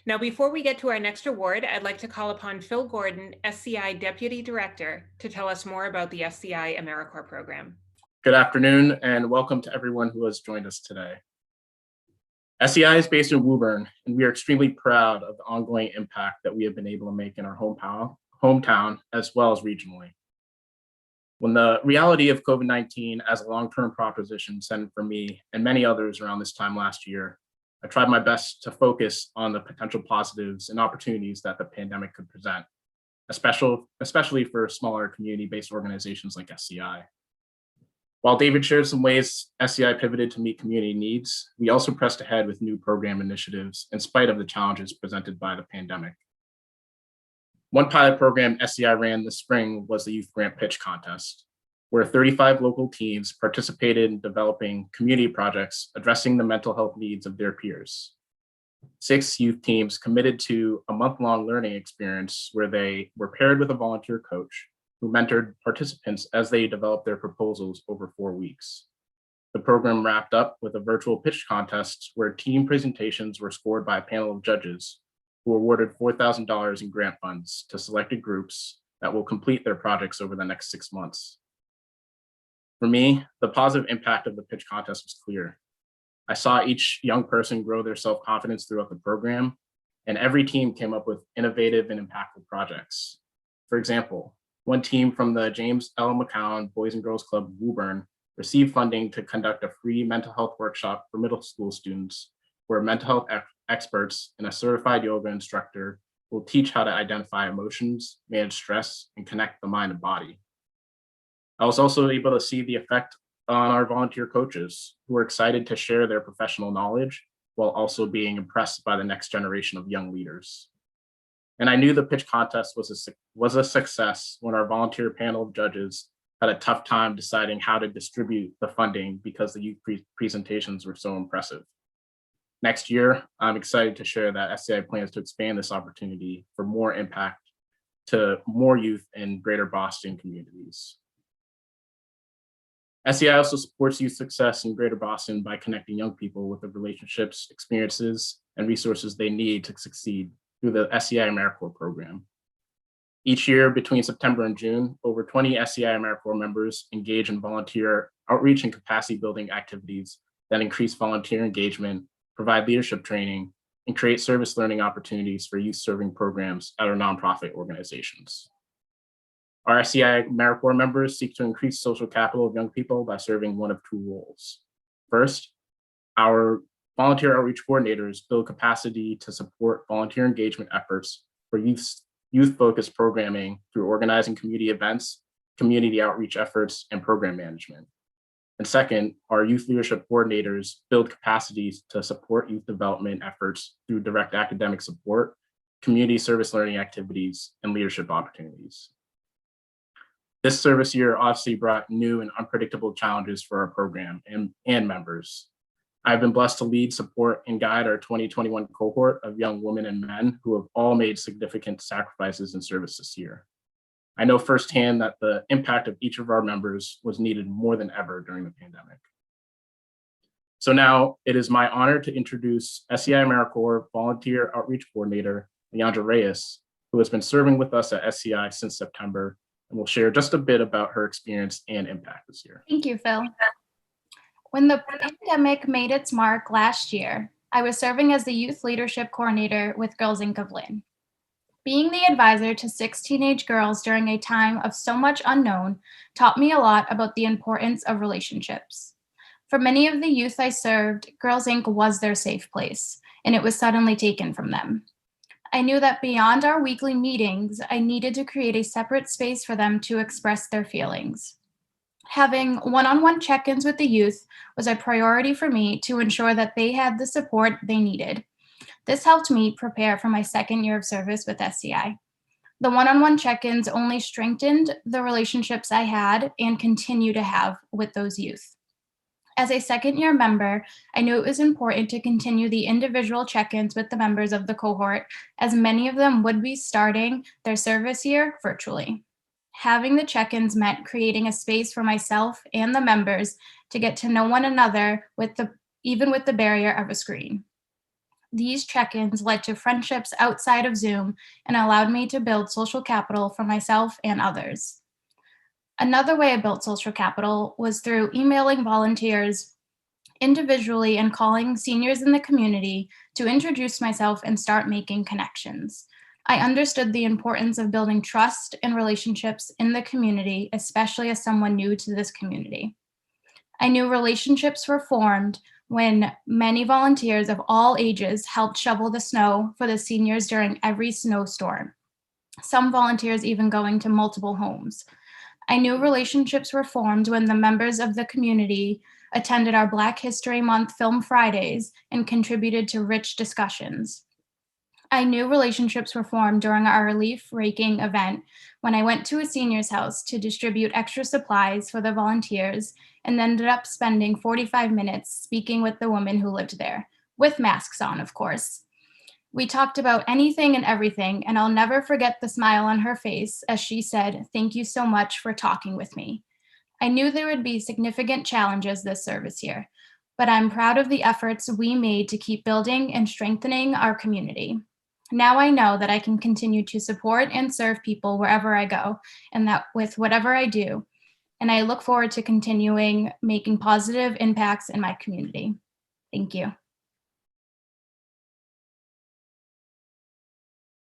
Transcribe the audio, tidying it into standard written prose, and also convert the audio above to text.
Now, before we get to our next award, I'd like to call upon Phil Gordon, SCI Deputy Director, to tell us more about the SCI AmeriCorps program. Good afternoon, and welcome to everyone who has joined us today. SCI is based in Woburn, and we are extremely proud of the ongoing impact that we have been able to make in our hometown as well as regionally. When the reality of COVID-19 as a long-term proposition set in for me and many others around this time last year, I tried my best to focus on the potential positives and opportunities that the pandemic could present, especially for smaller community-based organizations like SCI. While David shared some ways SCI pivoted to meet community needs, we also pressed ahead with new program initiatives in spite of the challenges presented by the pandemic. One pilot program SCI ran this spring was the Youth Grant Pitch Contest, where 35 local teams participated in developing community projects addressing the mental health needs of their peers. 6 youth teams committed to a month-long learning experience where they were paired with a volunteer coach who mentored participants as they developed their proposals over 4 weeks. The program wrapped up with a virtual pitch contest where team presentations were scored by a panel of judges who awarded $4,000 in grant funds to selected groups that will complete their projects over the next 6 months. For me, the positive impact of the pitch contest was clear. I saw each young person grow their self-confidence throughout the program, and every team came up with innovative and impactful projects. For example, one team from the James L. McCown Boys and Girls Club of Woburn received funding to conduct a free mental health workshop for middle school students, where mental health experts and a certified yoga instructor will teach how to identify emotions, manage stress, and connect the mind and body. I was also able to see the effect on our volunteer coaches, who were excited to share their professional knowledge while also being impressed by the next generation of young leaders. And I knew the pitch contest was a success when our volunteer panel of judges had a tough time deciding how to distribute the funding because the youth presentations were so impressive. Next year, I'm excited to share that SCI plans to expand this opportunity for more impact to more youth in greater Boston communities. SCI also supports youth success in Greater Boston by connecting young people with the relationships, experiences, and resources they need to succeed through the SCI AmeriCorps program. Each year between September and June, over 20 SCI AmeriCorps members engage in volunteer outreach and capacity building activities that increase volunteer engagement, provide leadership training, and create service learning opportunities for youth serving programs at our nonprofit organizations. Our SCI AmeriCorps members seek to increase social capital of young people by serving one of 2 roles. First, our volunteer outreach coordinators build capacity to support volunteer engagement efforts for youth-focused programming through organizing community events, community outreach efforts, and program management. And second, our youth leadership coordinators build capacities to support youth development efforts through direct academic support, community service learning activities, and leadership opportunities. This service year obviously brought new and unpredictable challenges for our program and members. I've been blessed to lead, support, and guide our 2021 cohort of young women and men who have all made significant sacrifices in service this year. I know firsthand that the impact of each of our members was needed more than ever during the pandemic. So now it is my honor to introduce SCI AmeriCorps Volunteer Outreach Coordinator, Liandra Reyes, who has been serving with us at SCI since September, and will share just a bit about her experience and impact this year. Thank you, Phil. When the pandemic made its mark last year, I was serving as the Youth Leadership Coordinator with Girls Inc. of Lynn. Being the advisor to 6 teenage girls during a time of so much unknown taught me a lot about the importance of relationships. For many of the youth I served, Girls Inc. was their safe place, and it was suddenly taken from them. I knew that beyond our weekly meetings, I needed to create a separate space for them to express their feelings. Having one-on-one check-ins with the youth was a priority for me to ensure that they had the support they needed. This helped me prepare for my 2nd year of service with SCI. The one-on-one check-ins only strengthened the relationships I had and continue to have with those youth. As a 2nd-year member, I knew it was important to continue the individual check-ins with the members of the cohort, as many of them would be starting their service year virtually. Having the check-ins meant creating a space for myself and the members to get to know one another even with the barrier of a screen. These check-ins led to friendships outside of Zoom and allowed me to build social capital for myself and others. Another way I built social capital was through emailing volunteers individually and calling seniors in the community to introduce myself and start making connections. I understood the importance of building trust and relationships in the community, especially as someone new to this community. I knew relationships were formed when many volunteers of all ages helped shovel the snow for the seniors during every snowstorm, some volunteers even going to multiple homes. I knew relationships were formed when the members of the community attended our Black History Month Film Fridays and contributed to rich discussions. I knew relationships were formed during our leaf raking event when I went to a senior's house to distribute extra supplies for the volunteers and ended up spending 45 minutes speaking with the woman who lived there, with masks on, of course. We talked about anything and everything, and I'll never forget the smile on her face as she said, "Thank you so much for talking with me." I knew there would be significant challenges this service year, but I'm proud of the efforts we made to keep building and strengthening our community. Now I know that I can continue to support and serve people wherever I go, and that with whatever I do, and I look forward to continuing making positive impacts in my community. Thank you.